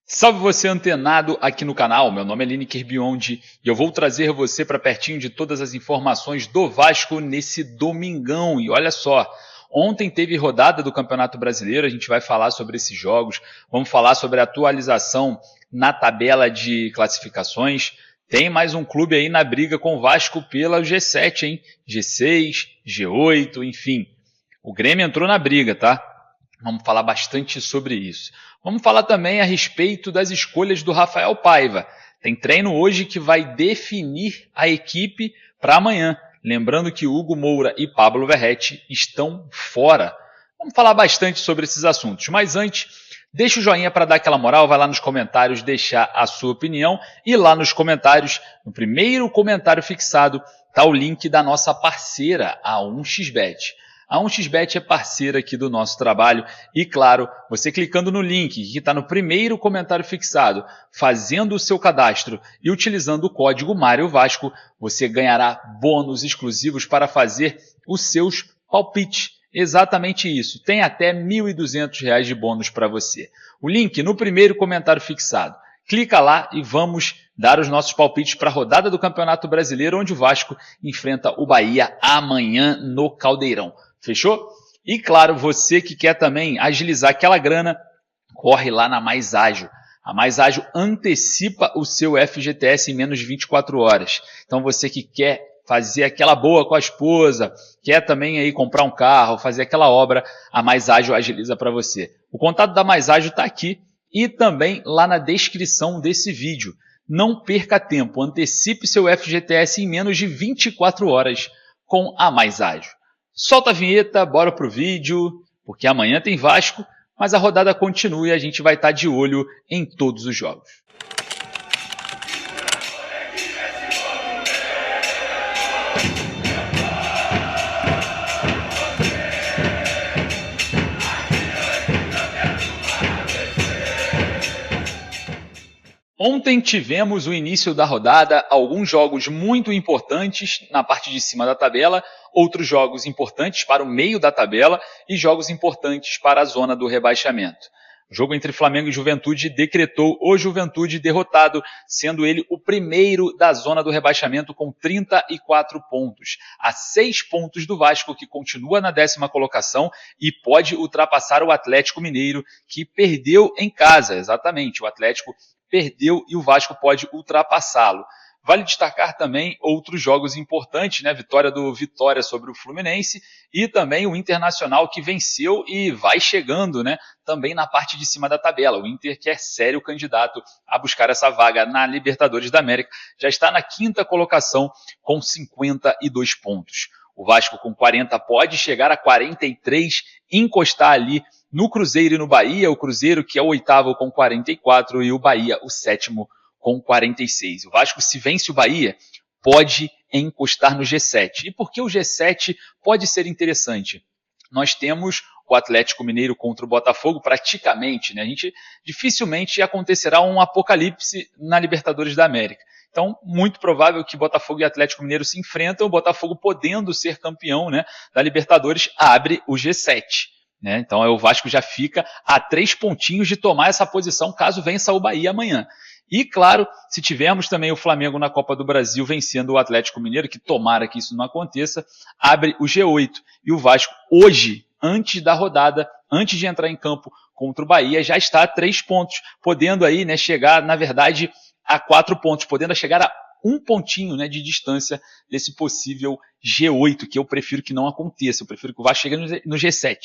Salve você antenado aqui no canal, meu nome é Lineker Biondi e eu vou trazer você para pertinho de todas as informações do Vasco nesse domingão. E olha só, ontem teve rodada do Campeonato Brasileiro, a gente vai falar sobre esses jogos, vamos falar sobre a atualização na tabela de classificações. Tem mais um clube aí na briga com o Vasco pela G7, hein? G6, G8, enfim. O Grêmio entrou na briga, tá? Vamos falar bastante sobre isso. Vamos falar também a respeito das escolhas do Rafael Paiva. Tem treino hoje que vai definir a equipe para amanhã. Lembrando que Hugo Moura e Pablo Verratti estão fora. Vamos falar bastante sobre esses assuntos. Mas antes, deixa o joinha para dar aquela moral, vai lá nos comentários deixar a sua opinião. E lá nos comentários, no primeiro comentário fixado, está o link da nossa parceira, a 1xBet. A 1xBet é parceira aqui do nosso trabalho e, claro, você clicando no link que está no primeiro comentário fixado, fazendo o seu cadastro e utilizando o código Mário Vasco, você ganhará bônus exclusivos para fazer os seus palpites. Exatamente isso. Tem até R$ 1.200 de bônus para você. O link no primeiro comentário fixado. Clica lá e vamos dar os nossos palpites para a rodada do Campeonato Brasileiro, onde o Vasco enfrenta o Bahia amanhã no Caldeirão. Fechou? E claro, você que quer também agilizar aquela grana, corre lá na Mais Ágil. A Mais Ágil antecipa o seu FGTS em menos de 24 horas. Então você que quer fazer aquela boa com a esposa, quer também aí comprar um carro, fazer aquela obra, a Mais Ágil agiliza para você. O contato da Mais Ágil está aqui e também lá na descrição desse vídeo. Não perca tempo, antecipe seu FGTS em menos de 24 horas com a Mais Ágil. Solta a vinheta, bora pro vídeo, porque amanhã tem Vasco, mas a rodada continua e a gente vai estar de olho em todos os jogos. Ontem tivemos o início da rodada, alguns jogos muito importantes na parte de cima da tabela, outros jogos importantes para o meio da tabela e jogos importantes para a zona do rebaixamento. O jogo entre Flamengo e Juventude decretou o Juventude derrotado, sendo ele o primeiro da zona do rebaixamento com 34 pontos, a 6 pontos do Vasco, que continua na 10ª colocação e pode ultrapassar o Atlético Mineiro, que perdeu em casa. Exatamente, o Atlético perdeu e o Vasco pode ultrapassá-lo. Vale destacar também outros jogos importantes, né? Vitória do Vitória sobre o Fluminense e também o Internacional, que venceu e vai chegando, né? Também na parte de cima da tabela. O Inter, que é sério candidato a buscar essa vaga na Libertadores da América, já está na 5ª colocação com 52 pontos. O Vasco com 40 pode chegar a 43, encostar ali no Cruzeiro e no Bahia, o Cruzeiro que é o 8º com 44 e o Bahia o 7º com 46. O Vasco, se vence o Bahia, pode encostar no G7. E por que o G7 pode ser interessante? Nós temos o Atlético Mineiro contra o Botafogo praticamente, né? Dificilmente acontecerá um apocalipse na Libertadores da América. Então, muito provável que Botafogo e Atlético Mineiro se enfrentam, o Botafogo podendo ser campeão, né, da Libertadores, abre o G7. Né? Então o Vasco já fica a 3 pontinhos de tomar essa posição caso vença o Bahia amanhã. E claro, se tivermos também o Flamengo na Copa do Brasil vencendo o Atlético Mineiro, que tomara que isso não aconteça, abre o G8. E o Vasco hoje, antes da rodada, antes de entrar em campo contra o Bahia, já está a 3 pontos, podendo aí, né, chegar, na verdade, a 4 pontos, podendo chegar a 1 pontinho, né, de distância desse possível G8, que eu prefiro que não aconteça, eu prefiro que o Vasco chegue no G7.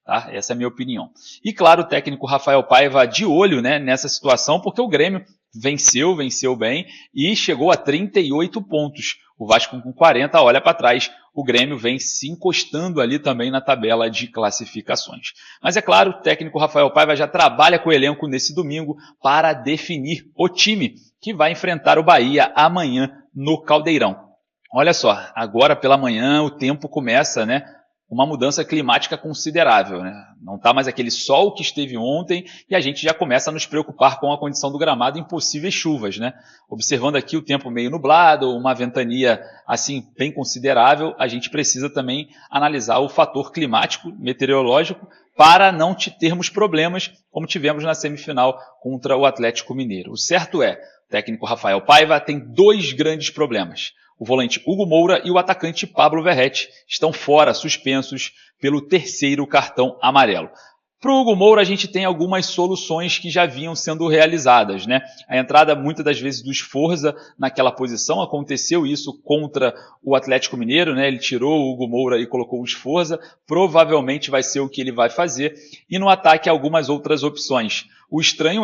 Tá? Essa é a minha opinião. E claro, o técnico Rafael Paiva de olho, né, nessa situação, porque o Grêmio venceu bem e chegou a 38 pontos. O Vasco com 40 olha para trás, o Grêmio vem se encostando ali também na tabela de classificações. Mas é claro, o técnico Rafael Paiva já trabalha com o elenco nesse domingo para definir o time que vai enfrentar o Bahia amanhã no Caldeirão. Olha só, agora pela manhã o tempo começa, né, uma mudança climática considerável, né? Não está mais aquele sol que esteve ontem e a gente já começa a nos preocupar com a condição do gramado em possíveis chuvas, né? Observando aqui o tempo meio nublado, uma ventania assim bem considerável, a gente precisa também analisar o fator climático, meteorológico, para não termos problemas como tivemos na semifinal contra o Atlético Mineiro. O certo é, o técnico Rafael Paiva tem 2 grandes problemas. O volante Hugo Moura e o atacante Pablo Verratti estão fora, suspensos pelo 3º cartão amarelo. Para o Hugo Moura, a gente tem algumas soluções que já vinham sendo realizadas, né? A entrada, muitas das vezes, do Sforza naquela posição, aconteceu isso contra o Atlético Mineiro, né? Ele tirou o Hugo Moura e colocou o Sforza, provavelmente vai ser o que ele vai fazer. E no ataque, algumas outras opções. O estranho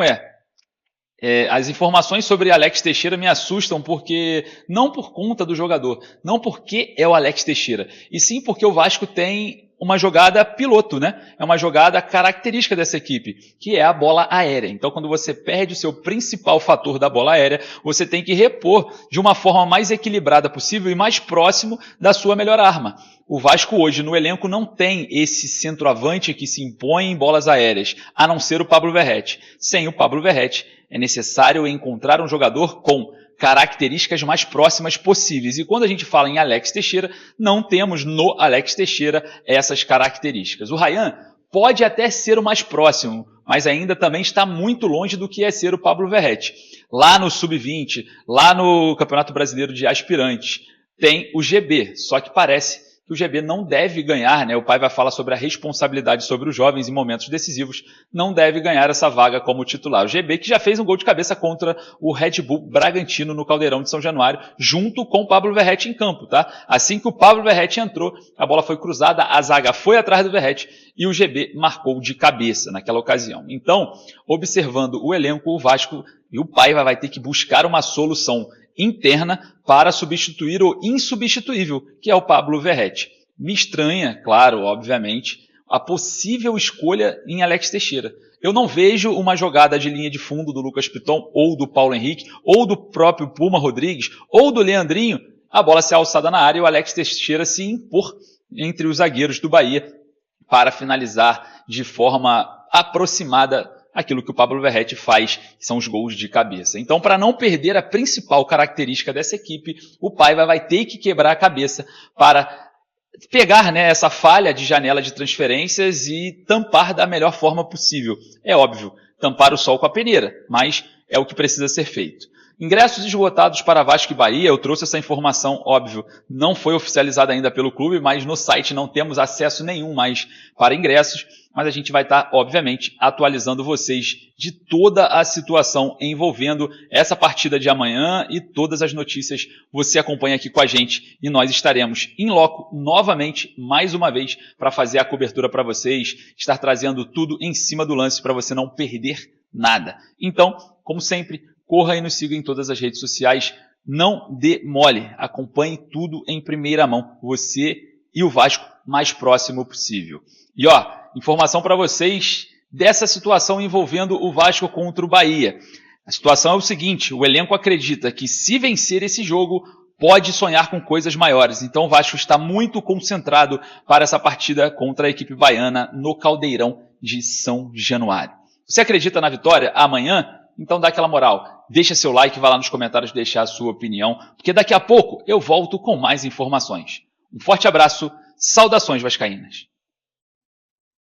as informações sobre Alex Teixeira me assustam porque, não por conta do jogador, não porque é o Alex Teixeira, e sim porque o Vasco tem uma jogada piloto, né? É uma jogada característica dessa equipe, que é a bola aérea. Então, quando você perde o seu principal fator da bola aérea, você tem que repor de uma forma mais equilibrada possível e mais próximo da sua melhor arma. O Vasco hoje no elenco não tem esse centroavante que se impõe em bolas aéreas, a não ser o Pablo Verratti. Sem o Pablo Verratti, é necessário encontrar um jogador com características mais próximas possíveis. E quando a gente fala em Alex Teixeira, não temos no Alex Teixeira essas características. O Ryan pode até ser o mais próximo, mas ainda também está muito longe do que é ser o Pablo Verratti. Lá no Sub-20, lá no Campeonato Brasileiro de Aspirantes, tem o GB, só que parece que o GB não deve ganhar, né? O Paiva fala sobre a responsabilidade sobre os jovens em momentos decisivos, não deve ganhar essa vaga como titular. O GB que já fez um gol de cabeça contra o Red Bull Bragantino no Caldeirão de São Januário, junto com o Pablo Verratti em campo, tá? Assim que o Pablo Verratti entrou, a bola foi cruzada, a zaga foi atrás do Verratti e o GB marcou de cabeça naquela ocasião. Então, observando o elenco, o Vasco e o Paiva vai ter que buscar uma solução interna para substituir o insubstituível, que é o Pablo Verratti. Me estranha, claro, obviamente, a possível escolha em Alex Teixeira. Eu não vejo uma jogada de linha de fundo do Lucas Piton, ou do Paulo Henrique, ou do próprio Puma Rodrigues, ou do Leandrinho, a bola ser alçada na área e o Alex Teixeira se impor entre os zagueiros do Bahia para finalizar de forma aproximada aquilo que o Pablo Verratti faz, que são os gols de cabeça. Então, para não perder a principal característica dessa equipe, o Paiva vai ter que quebrar a cabeça para pegar, né, essa falha de janela de transferências e tampar da melhor forma possível. É óbvio, tampar o sol com a peneira, mas é o que precisa ser feito. Ingressos esgotados para Vasco e Bahia, eu trouxe essa informação, óbvio, não foi oficializada ainda pelo clube, mas no site não temos acesso nenhum mais para ingressos, mas a gente vai estar, obviamente, atualizando vocês de toda a situação envolvendo essa partida de amanhã e todas as notícias você acompanha aqui com a gente e nós estaremos em loco novamente, mais uma vez, para fazer a cobertura para vocês, estar trazendo tudo em cima do lance para você não perder nada. Então, como sempre, corra e nos siga em todas as redes sociais, não dê mole, acompanhe tudo em primeira mão, você e o Vasco mais próximo possível. E ó, informação para vocês dessa situação envolvendo o Vasco contra o Bahia. A situação é o seguinte, o elenco acredita que se vencer esse jogo, pode sonhar com coisas maiores. Então o Vasco está muito concentrado para essa partida contra a equipe baiana no Caldeirão de São Januário. Você acredita na vitória amanhã? Então dá aquela moral, deixa seu like, vai lá nos comentários deixar a sua opinião, porque daqui a pouco eu volto com mais informações. Um forte abraço, saudações vascaínas.